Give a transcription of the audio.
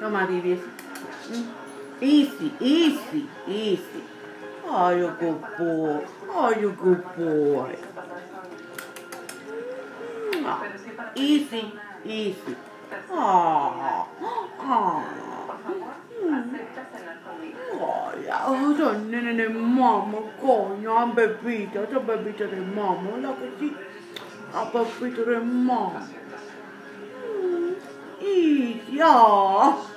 Toma, Vivi. Easy, easy, easy. Oh, you good boy. Oh, you good boy. Easy, easy. Oh, oh. Oh, nene mamma, coño, han bebito de mamma, guarda che sì, ha bebito di mamma. Easy, oh.